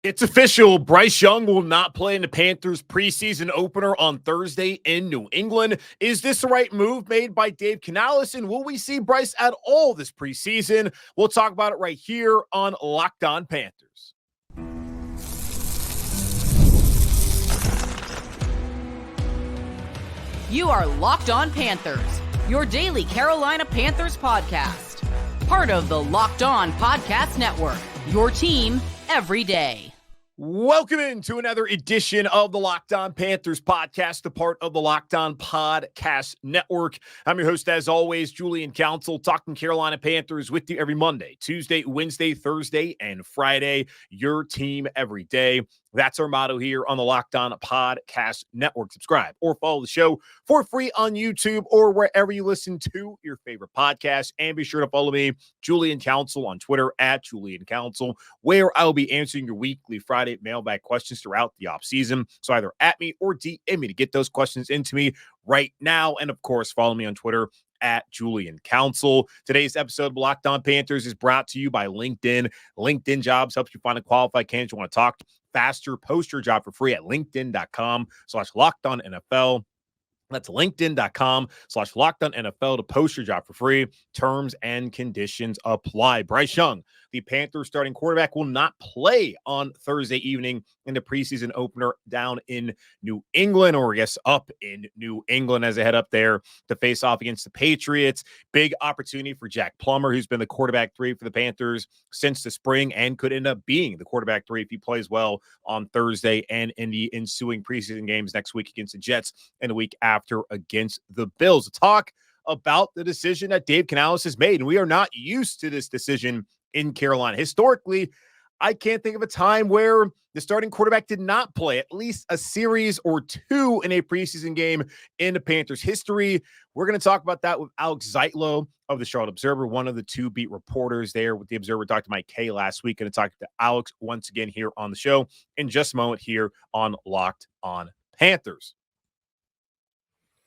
It's official. Bryce Young will not play in the Panthers preseason opener on Thursday in New England. Is this the right move made by Dave Canales? And will we see Bryce at all this preseason? We'll talk about it right here on Locked On Panthers. You are Locked On Panthers, your daily Carolina Panthers podcast. Part of the Locked On Podcast Network, your team every day. Welcome into another edition of the Locked On Panthers podcast, a part of the Locked On Podcast Network. I'm your host, as always, Julian Council, talking Carolina Panthers with you every Monday, Tuesday, Wednesday, Thursday, and Friday. Your team every day. That's our motto here on the Locked On Podcast Network. Subscribe or follow the show for free on YouTube or wherever you listen to your favorite podcast. And be sure to follow me, Julian Council, on Twitter at Julian Council, where I'll be answering your weekly Friday mailbag questions throughout the offseason. So either at me or DM me to get those questions into me right now. And of course, follow me on Twitter at Julian Council. Today's episode of Locked On Panthers is brought to you by LinkedIn. LinkedIn Jobs helps you find a qualified candidate you want to talk to faster. Post your job for free at linkedin.com/LockedOnNFL. That's linkedin.com/LockedOnNFL to post your job for free. Terms and conditions apply. Bryce Young, the Panthers starting quarterback, will not play on Thursday evening in the preseason opener down in New England, or I guess up in New England as they head up there to face off against the Patriots. Big opportunity for Jack Plummer, who's been the quarterback 3 for the Panthers since the spring and could end up being the quarterback 3 if he plays well on Thursday and in the ensuing preseason games next week against the Jets and the week after against the Bills. To talk about the decision that Dave Canales has made, and we are not used to this decision in Carolina. Historically, I can't think of a time where the starting quarterback did not play at least a series or two in a preseason game in the Panthers history. We're going to talk about that with Alex Zietlow of the Charlotte Observer, one of the 2 beat reporters there with the Observer. Talked to Mike Kay last week. Going to talk to Alex once again here on the show in just a moment here on Locked On Panthers.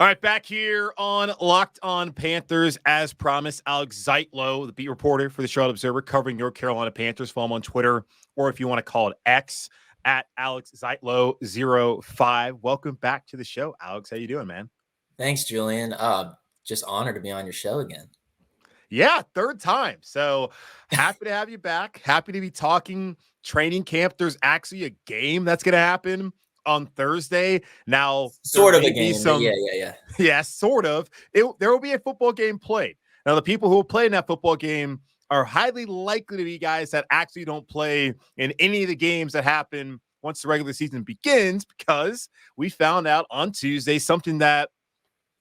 All right, back here on Locked On Panthers, as promised, Alex Zietlow, the beat reporter for the Charlotte Observer, covering your Carolina Panthers. Follow him on Twitter, or if you want to call it X, at Alex Zietlow05. Welcome back to the show, Alex. How you doing, man? Thanks, Julian. Just honored to be on your show again. Yeah, 3rd time. So happy to have you back. Happy to be talking training camp. There's actually a game that's going to happen on Thursday. Now, sort of a game. Yeah. Yeah, sort of. There will be a football game played. Now, the people who will play in that football game are highly likely to be guys that actually don't play in any of the games that happen once the regular season begins, because we found out on Tuesday something that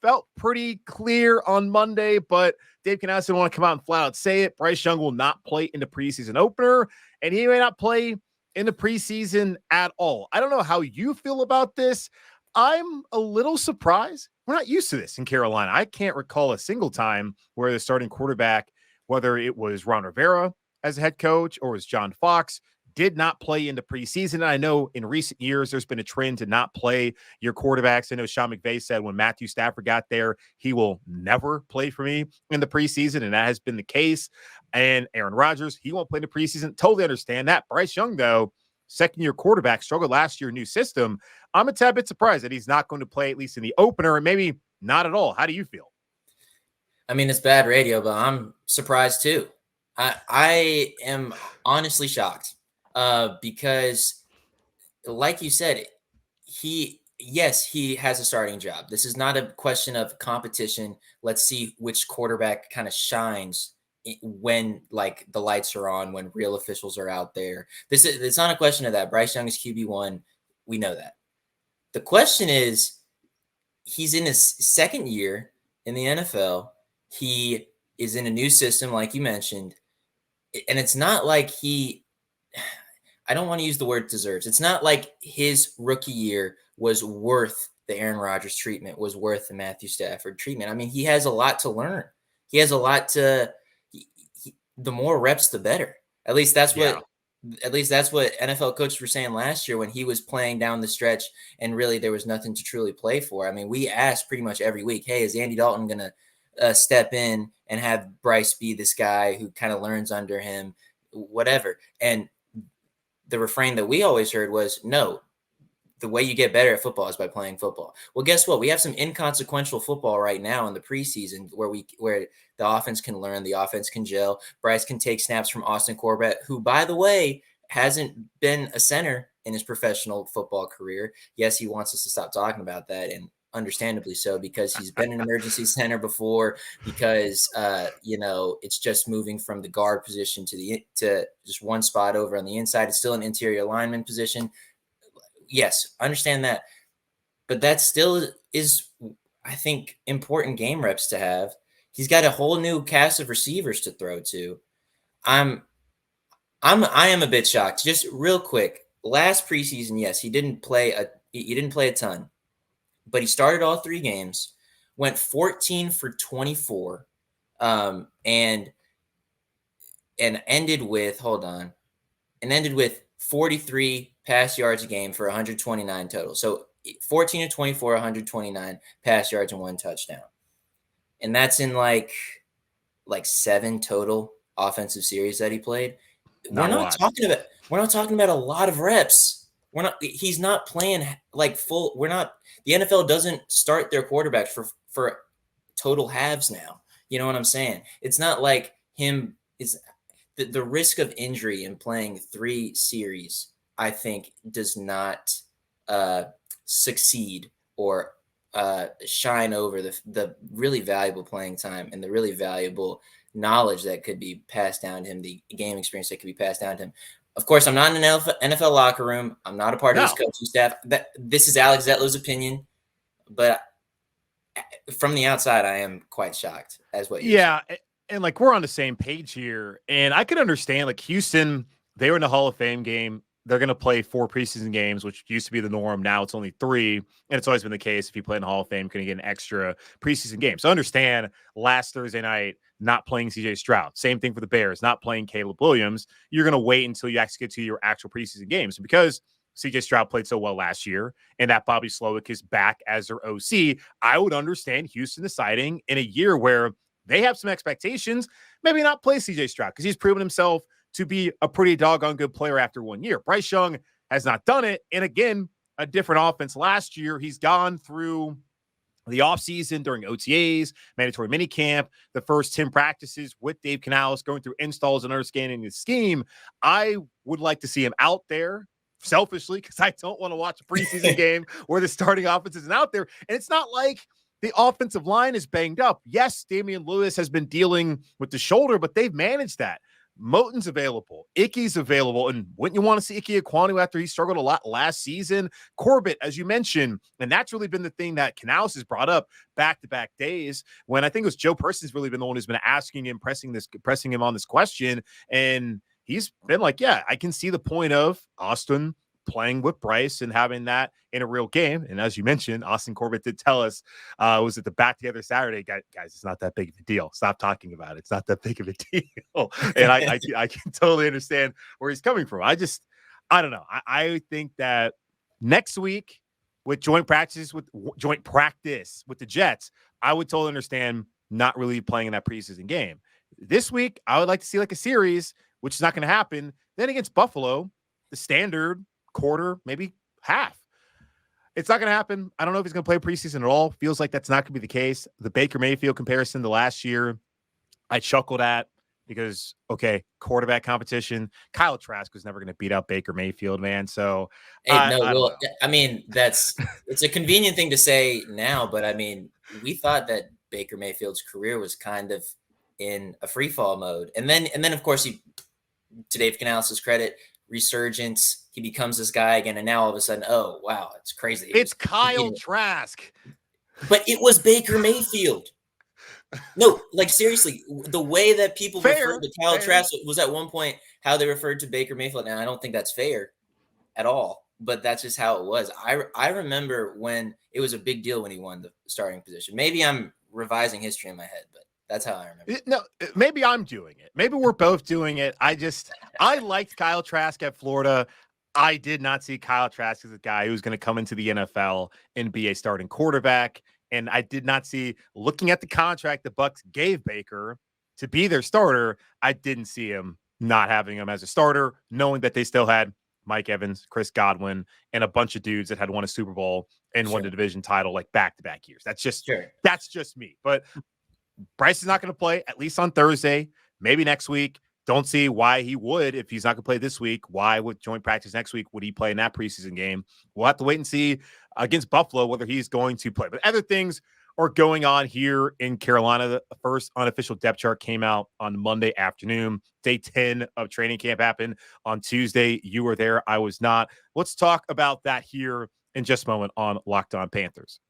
felt pretty clear on Monday, but Dave Canales didn't want to come out and flat out say it. Bryce Young will not play in the preseason opener, and he may not play in the preseason at all. I don't know how you feel about this. I'm a little surprised. We're not used to this in Carolina. I can't recall a single time where the starting quarterback, whether it was Ron Rivera as a head coach or was John Fox, did not play in the preseason. And I know in recent years, there's been a trend to not play your quarterbacks. I know Sean McVay said when Matthew Stafford got there, he will never play for me in the preseason. And that has been the case. And Aaron Rodgers, he won't play in the preseason. Totally understand that. Bryce Young, though, second-year quarterback, struggled last year, new system. I'm a tad bit surprised that he's not going to play, at least in the opener, and maybe not at all. How do you feel? I mean, it's bad radio, but I'm surprised too. I am honestly shocked because, like you said, he has a starting job. This is not a question of competition. Let's see which quarterback kind of shines when like the lights are on, when real officials are out there. It's not a question of that. Bryce Young is QB1. We know that. The question is, he's in his 2nd year in the NFL. He is in a new system, like you mentioned. And it's not like I don't want to use the word deserves. It's not like his rookie year was worth the Aaron Rodgers treatment, was worth the Matthew Stafford treatment. I mean, he has a lot to learn. He has a lot to, the more reps, the better. At least that's what NFL coaches were saying last year when he was playing down the stretch and really there was nothing to truly play for. I mean, we asked pretty much every week, hey, is Andy Dalton going to step in and have Bryce be this guy who kind of learns under him, whatever. And the refrain that we always heard was, no, the way you get better at football is by playing football. Well, guess what? We have some inconsequential football right now in the preseason where the offense can learn, the offense can gel. Bryce can take snaps from Austin Corbett, who, by the way, hasn't been a center in his professional football career. Yes, he wants us to stop talking about that, and understandably so, because he's been an emergency center before, because it's just moving from the guard position to just one spot over on the inside. It's still an interior lineman position. Yes, I understand that. But that still is, I think, important game reps to have. He's got a whole new cast of receivers to throw to. I am a bit shocked. Just real quick. Last preseason, yes, he didn't play a ton. But he started all 3 games, went 14 for 24, and ended with 43 pass yards a game for 129 total. So 14 to 24, 129 pass yards and 1 touchdown. And that's in like 7 total offensive series that he played. We're not talking about a lot of reps. He's not playing like full. The NFL doesn't start their quarterbacks for total halves now. You know what I'm saying? It's not like him is the risk of injury in playing 3 series, I think, does not succeed or shine over the really valuable playing time and the really valuable knowledge that could be passed down to him, the game experience that could be passed down to him. Of course, I'm not in an NFL locker room. I'm not a part of his coaching staff. This is Alex Zietlow's opinion, but from the outside, I am quite shocked as what you're saying. And like we're on the same page here, and I could understand like Houston, they were in the Hall of Fame game. They're going to play 4 preseason games, which used to be the norm. Now it's only 3, and it's always been the case. If you play in the Hall of Fame, you're going to get an extra preseason game. So I understand last Thursday night not playing C.J. Stroud. Same thing for the Bears, not playing Caleb Williams. You're going to wait until you actually get to your actual preseason games. And because C.J. Stroud played so well last year, and that Bobby Slowick is back as their OC, I would understand Houston deciding in a year where they have some expectations, maybe not play C.J. Stroud because he's proven himself to be a pretty doggone good player after 1 year. Bryce Young has not done it. And again, a different offense last year. He's gone through the offseason during OTAs, mandatory minicamp, the first 10 practices with Dave Canales, going through installs and understanding the scheme. I would like to see him out there selfishly because I don't want to watch a preseason game where the starting offense isn't out there. And it's not like the offensive line is banged up. Yes, Damian Lewis has been dealing with the shoulder, but they've managed that. Moton's available. Icky's available. And wouldn't you want to see Ike Ekwonu after he struggled a lot last season? Corbett, as you mentioned, and that's really been the thing that Canales has brought up back-to-back days when I think it was Joe Person's really been the one who's been asking him, pressing him on this question. And he's been like, yeah, I can see the point of Austin playing with Bryce and having that in a real game. And as you mentioned, Austin Corbett did tell us, was at the back together Saturday, guys, it's not that big of a deal. Stop talking about it. It's not that big of a deal. And I can totally understand where he's coming from. I don't know. I think that next week with joint practice with the Jets, I would totally understand not really playing in that preseason game. This week, I would like to see like a series, which is not going to happen. Then against Buffalo, the standard quarter, maybe half. It's not going to happen. I don't know if he's going to play preseason at all. Feels like that's not going to be the case. The Baker Mayfield comparison to last year, I chuckled at because, okay, quarterback competition. Kyle Trask was never going to beat out Baker Mayfield, man. So, I mean, it's a convenient thing to say now, but I mean, we thought that Baker Mayfield's career was kind of in a free fall mode. And then of course, to Dave Canales' credit, resurgence, he becomes this guy again, and now all of a sudden, oh wow, it's crazy. It's Kyle Trask. But it was Baker Mayfield. No, like seriously, the way that people referred to Kyle Trask was at one point how they referred to Baker Mayfield, and I don't think that's fair at all. But that's just how it was. I remember when it was a big deal when he won the starting position. Maybe I'm revising history in my head, but that's how I remember. No, maybe I'm doing it. Maybe we're both doing it. I liked Kyle Trask at Florida. I did not see Kyle Trask as a guy who was going to come into the NFL and be a starting quarterback. And I did not see, looking at the contract the Bucs gave Baker to be their starter, I didn't see him not having him as a starter, knowing that they still had Mike Evans, Chris Godwin, and a bunch of dudes that had won a Super Bowl and won the division title like back-to-back years. That's just me. But Bryce is not going to play, at least on Thursday, maybe next week. Don't see why he would if he's not going to play this week. Why would joint practice next week? Would he play in that preseason game? We'll have to wait and see against Buffalo whether he's going to play. But other things are going on here in Carolina. The first unofficial depth chart came out on Monday afternoon. Day 10 of training camp happened on Tuesday. You were there. I was not. Let's talk about that here in just a moment on Locked On Panthers.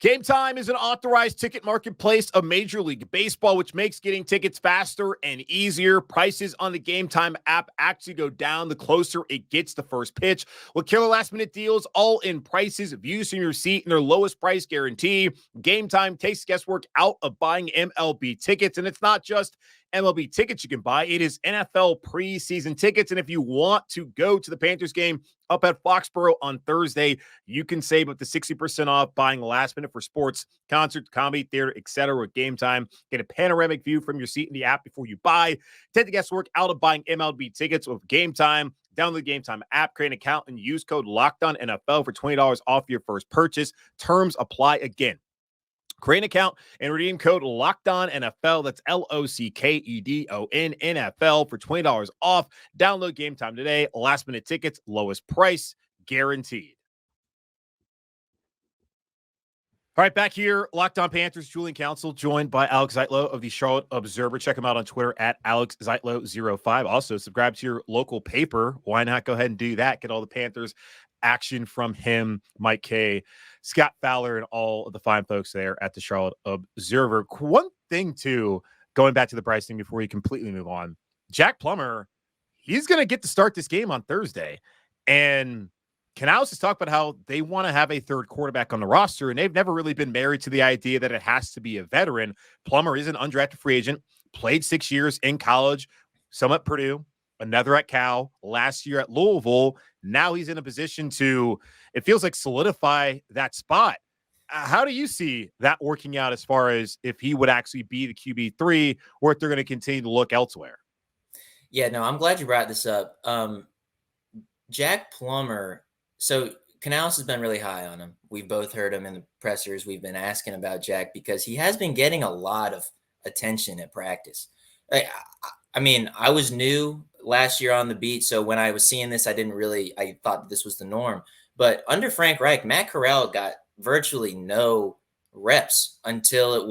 Game Time is an authorized ticket marketplace of Major League Baseball, which makes getting tickets faster and easier. Prices on the Game Time app actually go down the closer it gets to first pitch. With killer last-minute deals, all-in prices, views from your seat, and their lowest price guarantee, Game Time takes guesswork out of buying MLB tickets. And it's not just MLB tickets you can buy. It is NFL preseason tickets. And if you want to go to the Panthers game up at Foxborough on Thursday, you can save up to 60% off buying last minute for sports, concerts, comedy, theater, etc. with Game Time. Get a panoramic view from your seat in the app before you buy. Take the guesswork out of buying MLB tickets with Game Time. Download the Game Time app, create an account, and use code LOCKEDONNFL for $20 off your first purchase. Terms apply again. Create an account and redeem code LOCKEDONNFL. That's LOCKEDON NFL for $20 off. Download Game Time today. Last minute tickets, lowest price guaranteed. All right, back here, Locked On Panthers, Julian Council, joined by Alex Zietlow of the Charlotte Observer. Check him out on Twitter at Alex Zietlow05. Also, subscribe to your local paper. Why not go ahead and do that? Get all the Panthers action from him, Mike K, Scott Fowler, and all of the fine folks there at the Charlotte Observer. One thing, too, going back to the Bryce thing before we completely move on, Jack Plummer, he's going to get to start this game on Thursday. And Canales has talked about how they want to have a third quarterback on the roster, and they've never really been married to the idea that it has to be a veteran. Plummer is an undrafted free agent, played 6 years in college, some at Purdue, another at Cal, last year at Louisville. Now he's in a position to, it feels like, solidify that spot. How do you see that working out as far as if he would actually be the QB3 or if they're going to continue to look elsewhere? Yeah, no, I'm glad you brought this up. Jack Plummer, so Canales has been really high on him. We've both heard him in the pressers. We've been asking about Jack because he has been getting a lot of attention at practice. I mean, I was new last year on the beat, so when I was seeing this, I thought this was the norm. But under Frank Reich, Matt Corral got virtually no reps until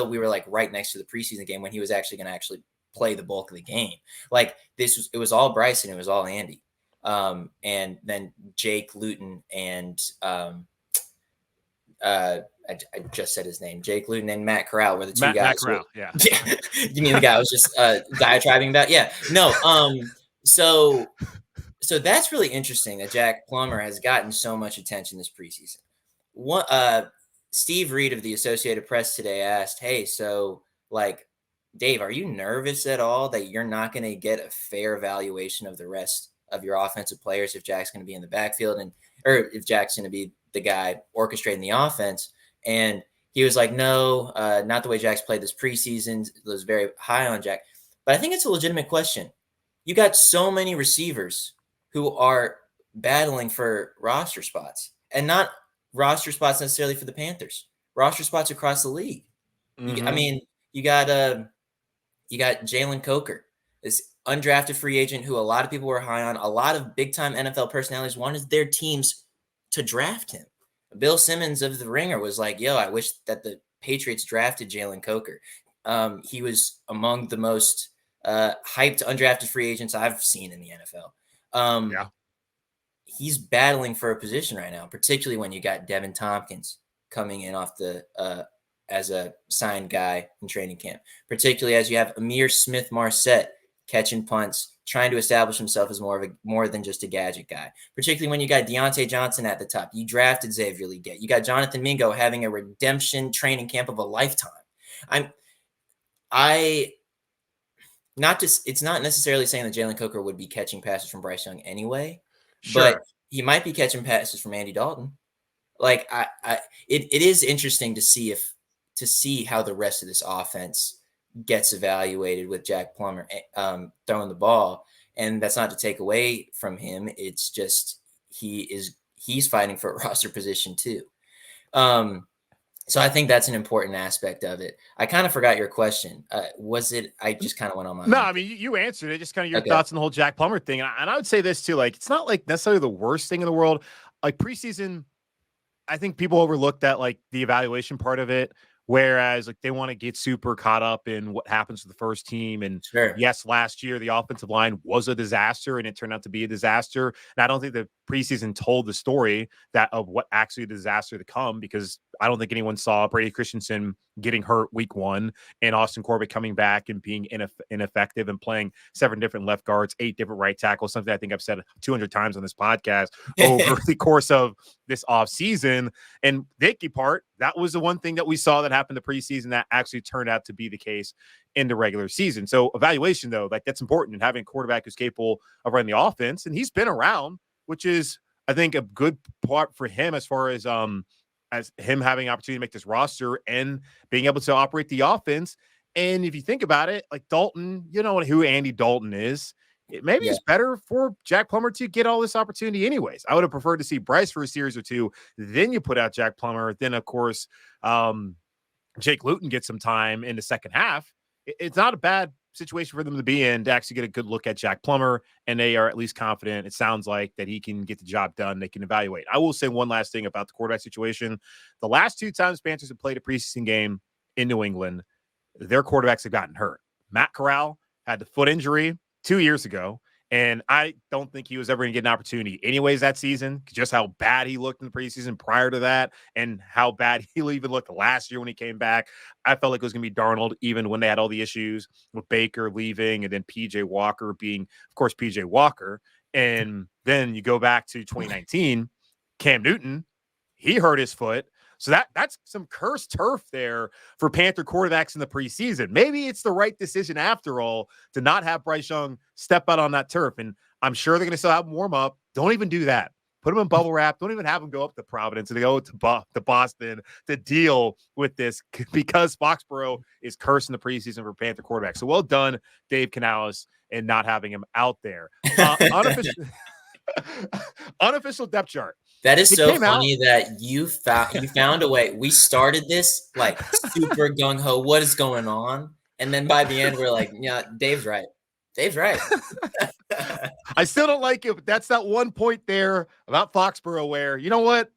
we were like right next to the preseason game when he was actually going to play the bulk of the game. Like it was all Bryce and it was all Andy. And then Jake Luton and I just said his name. Jake Luton and Matt Corral were the two guys. Matt Corral, yeah. You mean the guy I was just diatribing about? Yeah. No. So that's really interesting that Jack Plummer has gotten so much attention this preseason. Steve Reed of the Associated Press today asked, "Hey, so like, Dave, are you nervous at all that you're not going to get a fair evaluation of the rest of your offensive players if Jack's going to be in the backfield or if Jack's going to be the guy orchestrating the offense?" And he was like, "No, not the way Jack's played this preseason." It was very high on Jack. But I think it's a legitimate question. You got so many receivers who are battling for roster spots, and not roster spots necessarily for the Panthers, roster spots across the league. Mm-hmm. I mean, you got Jalen Coker, this undrafted free agent who a lot of people were high on. A lot of big-time NFL personalities wanted their teams to draft him. Bill Simmons of The Ringer was like, "Yo, I wish that the Patriots drafted Jalen Coker." He was among the most hyped undrafted free agents I've seen in the NFL. Yeah. He's battling for a position right now, particularly when you got Devin Tompkins coming in off the as a signed guy in training camp, particularly as you have Amir Smith-Marset catching punts, trying to establish himself as more than just a gadget guy, particularly when you got Deontay Johnson at the top. You drafted Xavier Legette. You got Jonathan Mingo having a redemption training camp of a lifetime. It's not necessarily saying that Jalen Coker would be catching passes from Bryce Young anyway, but he might be catching passes from Andy Dalton. Like it is interesting to see how the rest of this offense gets evaluated with Jack Plummer throwing the ball. And that's not to take away from him. It's just he's fighting for a roster position too. So I think that's an important aspect of it. I kind of forgot your question. Was it? I just kind of went on my No, own. I mean, you answered it. Just kind of your thoughts on the whole Jack Plummer thing. And I would say this too, like, it's not like necessarily the worst thing in the world. Like preseason, I think people overlook that, like the evaluation part of it. Whereas like they want to get super caught up in what happens to the first team. And yes, last year the offensive line was a disaster and it turned out to be a disaster. And I don't think the preseason told the story that of what actually a disaster to come, because I don't think anyone saw Brady Christensen getting hurt week 1 and Austin Corbett coming back and being ineffective and playing 7 different left guards, 8 different right tackles, something I think I've said 200 times on this podcast over the course of this offseason. And the icky part, that was the one thing that we saw that happened the preseason that actually turned out to be the case in the regular season. So evaluation, though, like that's important, and having a quarterback who's capable of running the offense, and he's been around, which is, I think, a good part for him as far as him having opportunity to make this roster and being able to operate the offense. And if you think about it, like Dalton, you know who Andy Dalton is. Maybe it's better for Jack Plummer to get all this opportunity anyways. I would have preferred to see Bryce for a series or 2. Then you put out Jack Plummer. Then, of course, Jake Luton gets some time in the second half. It's not a bad situation for them to be in to actually get a good look at Jack Plummer, and they are at least confident, it sounds like, that he can get the job done. They can evaluate. I will say one last thing about the quarterback situation. The last 2 times Panthers have played a preseason game in New England, their quarterbacks have gotten hurt. Matt Corral had the foot injury 2 years ago, and I don't think he was ever going to get an opportunity anyways that season, just how bad he looked in the preseason prior to that and how bad he even looked last year when he came back. I felt like it was going to be Darnold, even when they had all the issues with Baker leaving and then PJ Walker being, of course, PJ Walker. And then you go back to 2019, Cam Newton, he hurt his foot. So that's some cursed turf there for Panther quarterbacks in the preseason. Maybe it's the right decision after all to not have Bryce Young step out on that turf. And I'm sure they're going to still have him warm up. Don't even do that. Put him in bubble wrap. Don't even have him go up to Providence and go to Boston to deal with this, because Foxborough is cursed in the preseason for Panther quarterbacks. So well done, Dave Canales, and not having him out there. Unofficial depth chart. That is so funny that you found a way. We started this like super gung ho. What is going on? And then by the end, we're like, yeah, Dave's right. Dave's right. I still don't like it, but that's that one point there about Foxborough where, you know what?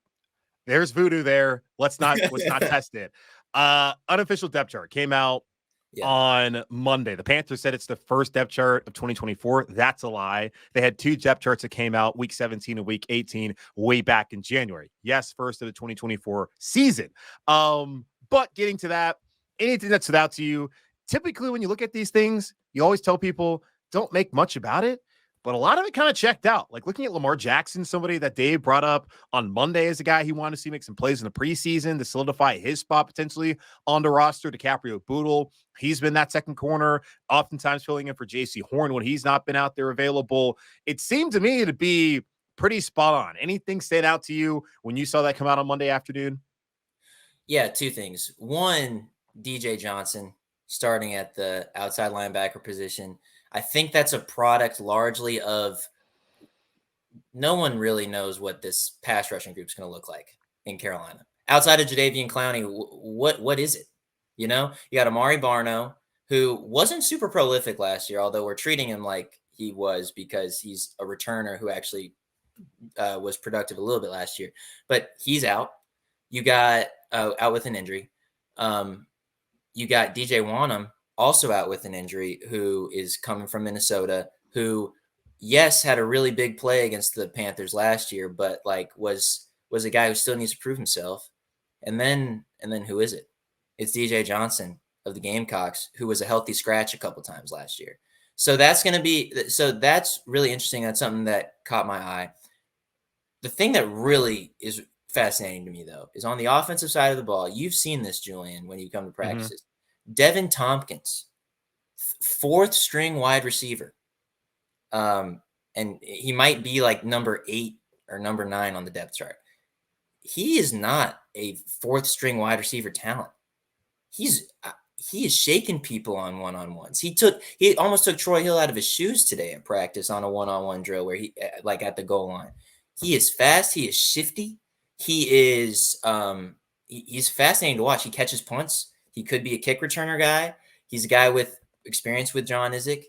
There's voodoo there. Let's not test it. Unofficial depth chart came out on Monday. The Panthers said it's the first depth chart of 2024. That's a lie. They had 2 depth charts that came out week 17 and week 18 way back in January. Yes, first of the 2024 season. But getting to that, anything that stood out to you, typically when you look at these things, you always tell people don't make much about it. But a lot of it kind of checked out. Like looking at Lamar Jackson, somebody that Dave brought up on Monday as a guy he wanted to see make some plays in the preseason to solidify his spot potentially on the roster. DiCaprio Boodle, he's been that second corner, oftentimes filling in for J.C. Horn when he's not been out there available. It seemed to me to be pretty spot on. Anything stand out to you when you saw that come out on Monday afternoon? Yeah, 2 things. One, DJ Johnson starting at the outside linebacker position. I think that's a product largely of no one really knows what this pass rushing group is going to look like in Carolina. Outside of Jadeveon Clowney, what is it? You know, you got Amari Barno, who wasn't super prolific last year, although we're treating him like he was because he's a returner who actually was productive a little bit last year. But he's out. You got out with an injury. You got DJ Wanham, also out with an injury, who is coming from Minnesota, who, yes, had a really big play against the Panthers last year, but like was a guy who still needs to prove himself. And then who is it? It's DJ Johnson of the Gamecocks, who was a healthy scratch a couple times last year. So that's really interesting. That's something that caught my eye. The thing that really is fascinating to me, though, is on the offensive side of the ball. You've seen this, Julian, when you come to practices. Devin Tompkins, 4th string wide receiver. And he might be like number 8 or number 9 on the depth chart. He is not a 4th string wide receiver talent. he is shaking people on one-on-ones. He almost took Troy Hill out of his shoes today at practice on a one-on-one drill where he like at the goal line. He is fast. He is shifty. He is he's fascinating to watch. He catches punts. He could be a kick returner guy. He's a guy with experience with John Izek,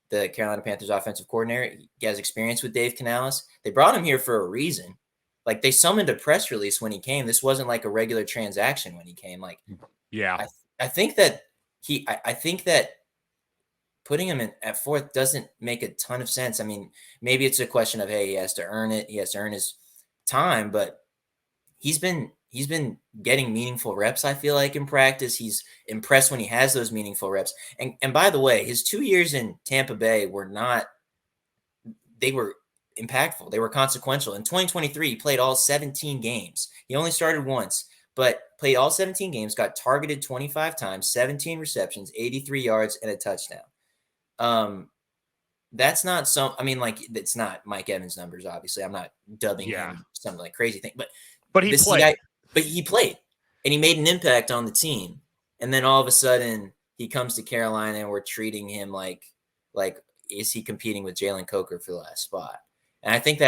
the Carolina Panthers offensive coordinator. He has experience with Dave Canales. They brought him here for a reason. Like, they summoned a press release when he came. This wasn't like a regular transaction when he came. Like, yeah, I think that I think that putting him in at fourth doesn't make a ton of sense. I mean, maybe it's a question of, hey, he has to earn it. He has to earn his time, but he's been getting meaningful reps, I feel like, in practice. He's impressed when he has those meaningful reps. And by the way, his 2 years in Tampa Bay were impactful. They were consequential. In 2023, he played all 17 games. He only started once, but played all 17 games, got targeted 25 times, 17 receptions, 83 yards, and a touchdown. That's not it's not Mike Evans numbers, obviously. I'm not dubbing him something like crazy thing, but he played. He played, and he made an impact on the team. And then all of a sudden, he comes to Carolina, and we're treating him like is he competing with Jalen Coker for the last spot? And I think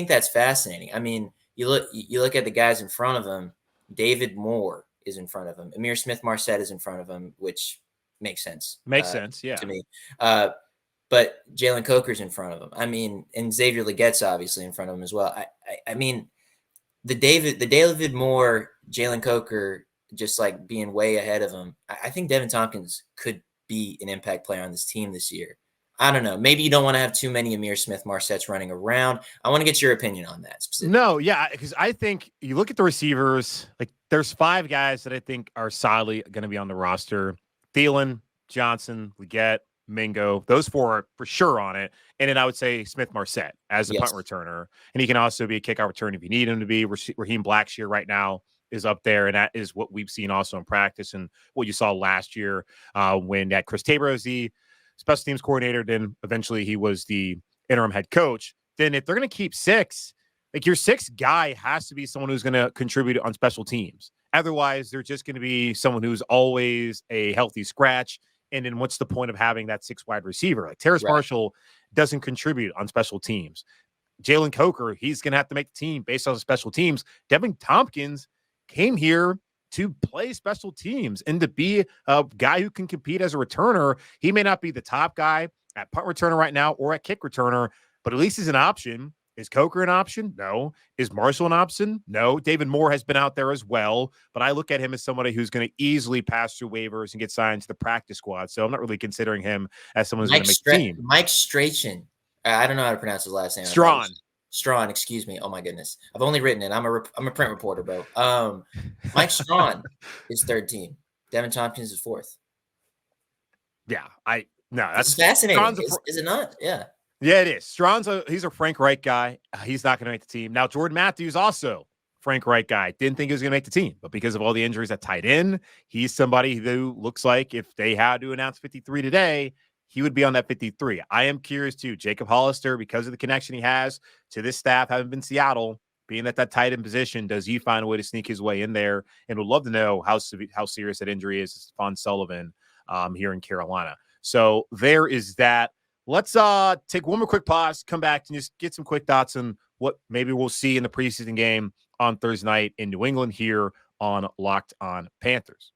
that's fascinating. I mean, you look at the guys in front of him. David Moore is in front of him. Amir Smith-Marset is in front of him, which makes sense. Yeah, to me. But Jalen Coker's in front of him. I mean, and Xavier Leggette's obviously in front of him as well. I mean, the David Moore, Jalen Coker, just like being way ahead of him. I think Devin Tompkins could be an impact player on this team this year. I don't know. Maybe you don't want to have too many Amir Smith-Marsets running around. I want to get your opinion on that specifically. No, yeah, because I think you look at the receivers, like there's 5 guys that I think are solidly going to be on the roster. Thielen, Johnson, Leggett, Mingo. Those 4 are for sure on it. And then I would say Smith-Marset as a punt returner. And he can also be a kickoff returner if you need him to be. Raheem Blackshear right now is up there, and that is what we've seen also in practice and what you saw last year when that Chris Tabor was the special teams coordinator, then eventually he was the interim head coach. Then if they're going to keep 6, like your 6th guy has to be someone who's going to contribute on special teams. Otherwise, they're just going to be someone who's always a healthy scratch. And then what's the point of having that 6 wide receiver? Like Terrace Marshall doesn't contribute on special teams. Jalen Coker, he's going to have to make the team based on special teams. Devin Tompkins came here to play special teams and to be a guy who can compete as a returner. He may not be the top guy at punt returner right now or at kick returner, but at least he's an option. Is Coker an option? No. Is Marshall an option? No. David Moore has been out there as well, but I look at him as somebody who's going to easily pass through waivers and get signed to the practice squad. So I'm not really considering him as someone who's going to make the team. Mike Strachan. I don't know how to pronounce his last name. Strawn, excuse me. Oh my goodness. I've only written it. I'm a print reporter, bro. Mike Strawn is 3rd team. Devin Tompkins is 4th. Yeah. That's fascinating. Is it not? Yeah. Yeah, it is. He's a Frank Reich guy. He's not going to make the team. Now, Jordan Matthews also Frank Reich guy. Didn't think he was going to make the team, but because of all the injuries at tight end, he's somebody who looks like if they had to announce 53 today, he would be on that 53. I am curious too. Jacob Hollister, because of the connection he has to this staff, having been Seattle, being at that tight end position, does he find a way to sneak his way in there? And would love to know how serious that injury is to Stephon Sullivan here in Carolina. So there is that. Let's take one more quick pause, come back and just get some quick thoughts on what maybe we'll see in the preseason game on Thursday night in New England here on Locked On Panthers.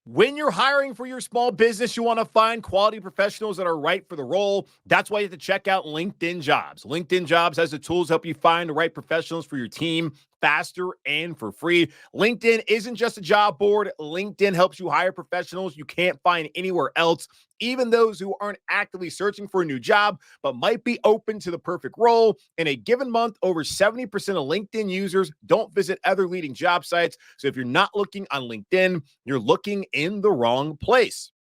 When you're hiring for your small business, you want to find quality professionals that are right for the role. That's why you have to check out LinkedIn Jobs. LinkedIn Jobs has the tools to help you find the right professionals for your team faster and for free. LinkedIn isn't just a job board. LinkedIn helps you hire professionals you can't find anywhere else, even those who aren't actively searching for a new job, but might be open to the perfect role. In a given month, over 70% of LinkedIn users don't visit other leading job sites. So if you're not looking on LinkedIn, you're looking in the wrong place.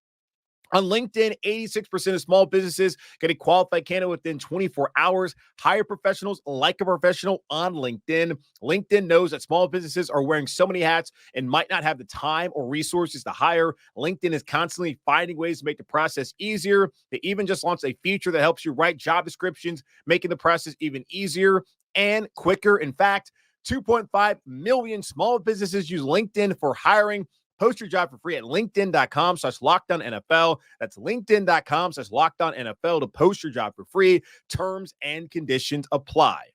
On LinkedIn, 86% of small businesses get a qualified candidate within 24 hours. Hire professionals like a professional on LinkedIn. LinkedIn knows that small businesses are wearing so many hats and might not have the time or resources to hire. LinkedIn is constantly finding ways to make the process easier. They even just launched a feature that helps you write job descriptions, making the process even easier and quicker. In fact, 2.5 million small businesses use LinkedIn for hiring. Post your job for free at linkedin.com/LockedOnNFL. That's linkedin.com/LockedOnNFL to post your job for free. Terms and conditions apply.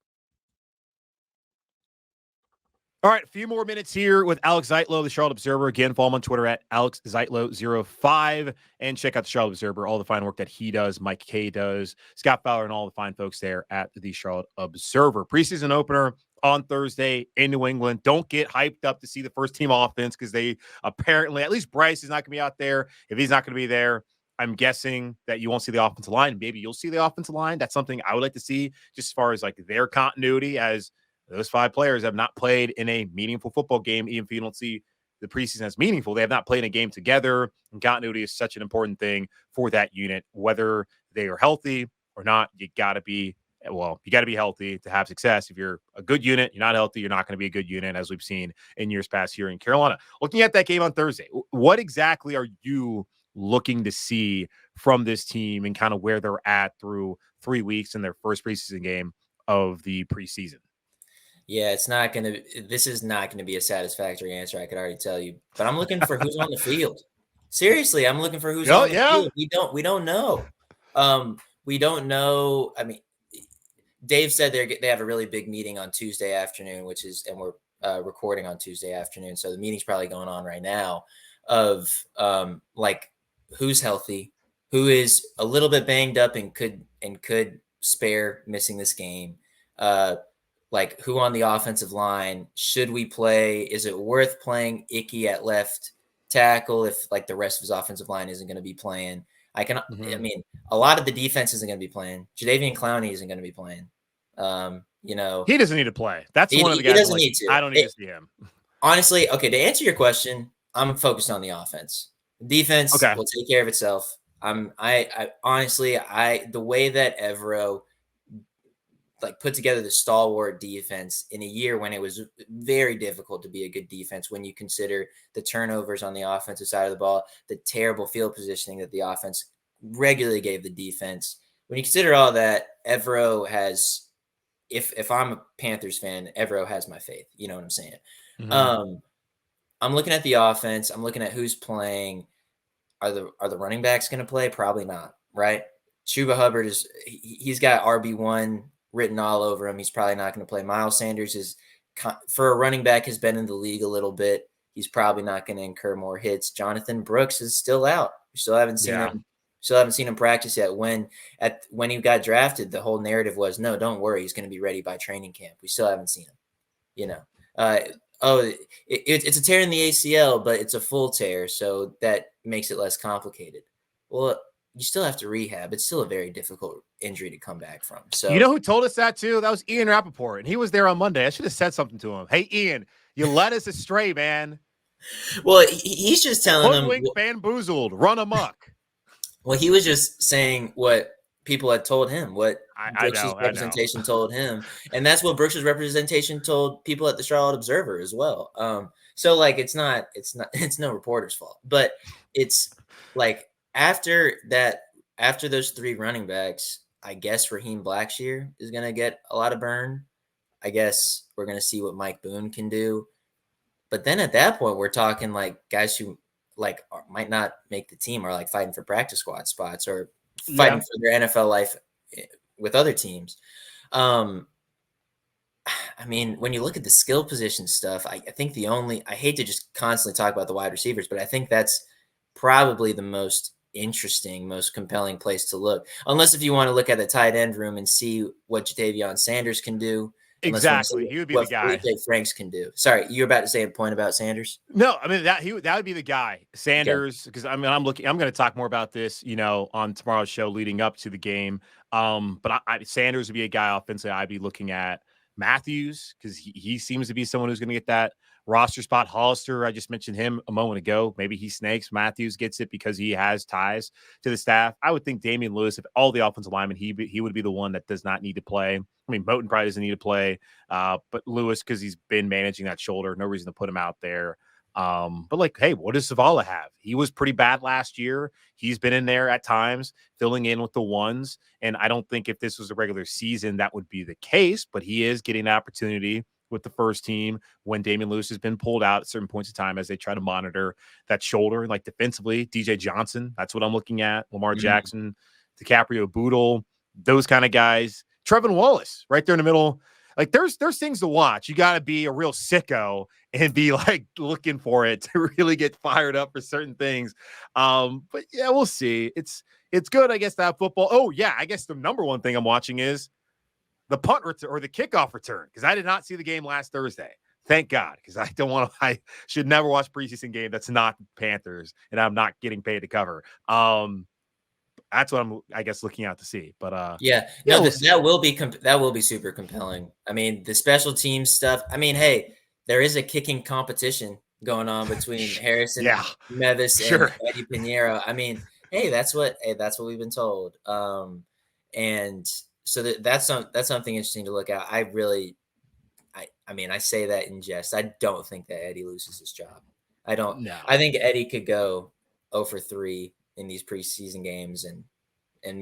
All right, a few more minutes here with Alex Zietlow, the Charlotte Observer. Again, follow him on Twitter at AlexZietlow05 and check out the Charlotte Observer, all the fine work that he does, Mike K does, Scott Fowler, and all the fine folks there at the Charlotte Observer. Preseason opener on Thursday in New England. Don't get hyped up to see the first team offense because they apparently, at least Bryce is not going to be out there. If he's not going to be there, I'm guessing that you won't see the offensive line. Maybe you'll see the offensive line. That's something I would like to see just as far as like their continuity, as those 5 players have not played in a meaningful football game. Even if you don't see the preseason as meaningful, they have not played a game together. And continuity is such an important thing for that unit. Whether they are healthy or not, you got to be healthy to have success. If you're a good unit, you're not healthy, you're not going to be a good unit, as we've seen in years past here in Carolina. Looking at that game on Thursday, what exactly are you looking to see from this team and kind of where they're at through 3 weeks in their first preseason game of the preseason? Yeah, this is not going to be a satisfactory answer, I could already tell you. But I'm looking for who's on the field. Seriously, I'm looking for who's on the field. We don't know. We don't know. I mean, Dave said they have a really big meeting on Tuesday afternoon, and we're recording on Tuesday afternoon. So the meeting's probably going on right now of like who's healthy, who is a little bit banged up and could spare missing this game. Like who on the offensive line should we play? Is it worth playing Icky at left tackle if like the rest of his offensive line isn't going to be playing? I mean, a lot of the defense isn't going to be playing. Jadeveon Clowney isn't going to be playing. He doesn't need to play. That's one of the guys. He doesn't need to. I don't need to see him. Honestly, okay. To answer your question, I'm focused on the offense. Defense will take care of itself. I honestly, the way that Evero like put together the stalwart defense in a year when it was very difficult to be a good defense, when you consider the turnovers on the offensive side of the ball, the terrible field positioning that the offense regularly gave the defense. When you consider all that, Evero has, if I'm a Panthers fan, Evero has my faith. You know what I'm saying? Mm-hmm. I'm looking at the offense. I'm looking at who's playing. Are the running backs going to play? Probably not, right? Chuba Hubbard he's got RB1 written all over him. He's probably not going to play. Miles Sanders is, for a running back, has been in the league a little bit. He's probably not going to incur more hits. Jonathan Brooks is still out. We still haven't seen him. Still haven't seen him practice yet. When he got drafted, the whole narrative was, no, don't worry, he's going to be ready by training camp. We still haven't seen him. You know, it's a tear in the ACL, but it's a full tear, so that makes it less complicated. Well, you still have to rehab. It's still a very difficult injury to come back from. So, you know who told us that too? That was Ian Rappaport, and he was there on Monday. I should have said something to him. Hey, Ian, you led us astray, man. Well, he's just telling them bamboozled, run amok. Well, he was just saying what people had told him, what Brooks' representation told him, and that's what Brooks' representation told people at the Charlotte Observer as well. So like it's no reporter's fault, but it's like after those 3 running backs, I guess Raheem Blackshear is going to get a lot of burn. I guess we're going to see what Mike Boone can do. But then at that point, we're talking like guys who like might not make the team or like fighting for practice squad spots or fighting for their NFL life with other teams. I mean, when you look at the skill position stuff, I think I hate to just constantly talk about the wide receivers, but I think that's probably the most interesting, most compelling place to look. Unless if you want to look at the tight end room and see what Jadavion Sanders can do. Exactly. He would be the guy. Felipe Franks can do. Sorry, you're about to say a point about Sanders? No, I mean that would be the guy. Sanders, because I mean I'm going to talk more about this, on tomorrow's show leading up to the game. But Sanders would be a guy offensively I'd be looking at. Matthews, because he seems to be someone who's going to get that roster spot. Hollister, I just mentioned him a moment ago. Maybe he snakes. Matthews gets it because he has ties to the staff. I would think Damian Lewis, if all the offensive linemen, he would be the one that does not need to play. I mean, Moton probably doesn't need to play, but Lewis, because he's been managing that shoulder, no reason to put him out there. But like, hey, what does Zavala have? He was pretty bad last year. He's been in there at times, filling in with the ones. And I don't think if this was a regular season, that would be the case, but he is getting an opportunity with the first team when Damian Lewis has been pulled out at certain points of time as they try to monitor that shoulder. Like defensively, DJ Johnson, that's what I'm looking at. Lamar Jackson, DiCaprio Boodle, those kind of guys. Trevin Wallace right there in the middle. Like there's things to watch. You got to be a real sicko and be like looking for it to really get fired up for certain things. But yeah, we'll see. It's good, I guess, to have football. Oh yeah, I guess the number one thing I'm watching is the punt return or the kickoff return, because I did not see the game last Thursday. Thank God, because I should never watch preseason game that's not Panthers and I'm not getting paid to cover. That's what I'm, I guess, looking out to see. But that will be super compelling. I mean, the special teams stuff. I mean, hey, there is a kicking competition going on between Harrison Mevis and Eddie Pinheiro. I mean, hey, that's what we've been told. And so that's something interesting to look at. I mean, I say that in jest. I don't think that Eddie loses his job. I don't. No. I think Eddie could go 0 for 3 in these preseason games and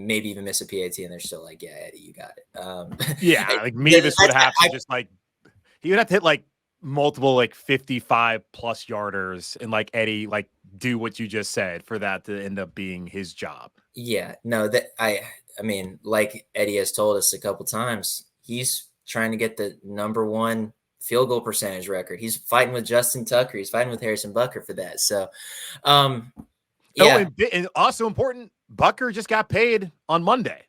maybe even miss a PAT, and they're still like, yeah, Eddie, you got it. Like Mevis would have to just like he would have to hit like multiple like 55 plus yarders and like Eddie like do what you just said for that to end up being his job. Yeah, no, that I mean, like Eddie has told us a couple times, he's trying to get the #1 field goal percentage record. He's fighting with Justin Tucker. He's fighting with Harrison Butker for that. So, yeah. And also important, Butker just got paid on Monday.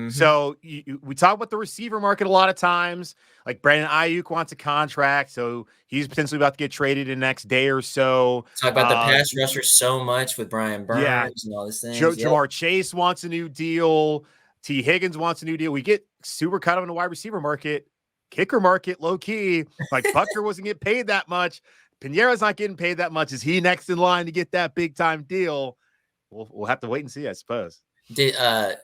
So we talk about the receiver market a lot of times. Like Brandon Ayuk wants a contract, so he's potentially about to get traded in the next day or so. Talk about the pass rushers so much with Brian Burns and all these things. Jamar Chase wants a new deal. T. Higgins wants a new deal. We get super kind of in the wide receiver market, kicker market, low key. Like Butker wasn't getting paid that much. Pinheiro's not getting paid that much. Is he next in line to get that big time deal? We'll have to wait and see, I suppose.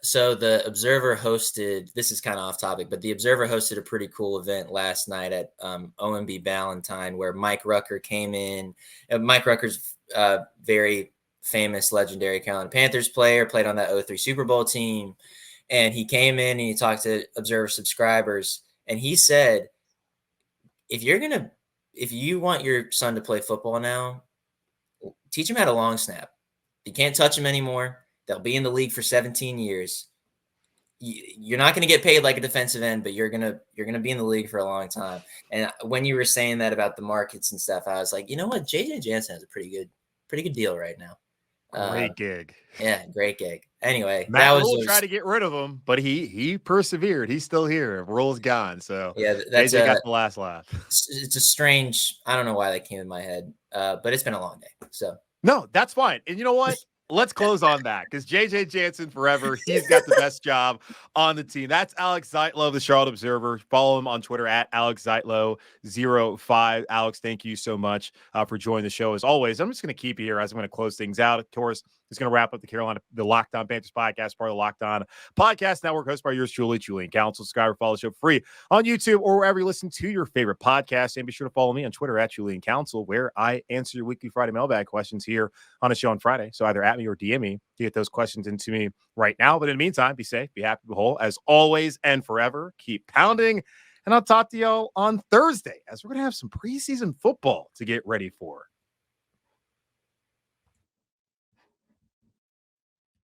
So the Observer hosted, this is kind of off topic, but the Observer hosted a pretty cool event last night at OMB Ballantyne where Mike Rucker came in. Mike Rucker's very famous, legendary Carolina Panthers player, played on that 2003 Super Bowl team. And he came in and he talked to Observer subscribers. And he said, if you want your son to play football now, teach him how to long snap. You can't touch him anymore. They'll be in the league for 17 years. You're not going to get paid like a defensive end, but you're gonna be in the league for a long time. And when you were saying that about the markets and stuff, I was like, you know what, JJ Jansen has a pretty good deal right now. Great gig. Yeah, great gig. Anyway, Matt Rule tried to get rid of him, but he persevered. He's still here. Rule's gone. So yeah, JJ got the last laugh. It's a strange. I don't know why that came in my head, but it's been a long day. So no, that's fine. And you know what? Let's close on that because JJ Jansen forever. He's got the best job on the team. That's Alex Zietlow of the Charlotte Observer. Follow him on Twitter at Alex Zietlow05. Alex, thank you so much for joining the show. As always, I'm just going to keep you here as I'm going to close things out. Of course, it's going to wrap up the Locked On Panthers podcast, part of the Locked On Podcast Network, hosted by yours truly, Julian Council. Subscribe or follow the show free on YouTube or wherever you listen to your favorite podcast. And be sure to follow me on Twitter at Julian Council, where I answer your weekly Friday mailbag questions here on the show on Friday. So either at me or DM me to get those questions into me right now. But in the meantime, be safe, be happy, be whole, as always and forever. Keep pounding. And I'll talk to y'all on Thursday as we're going to have some preseason football to get ready for.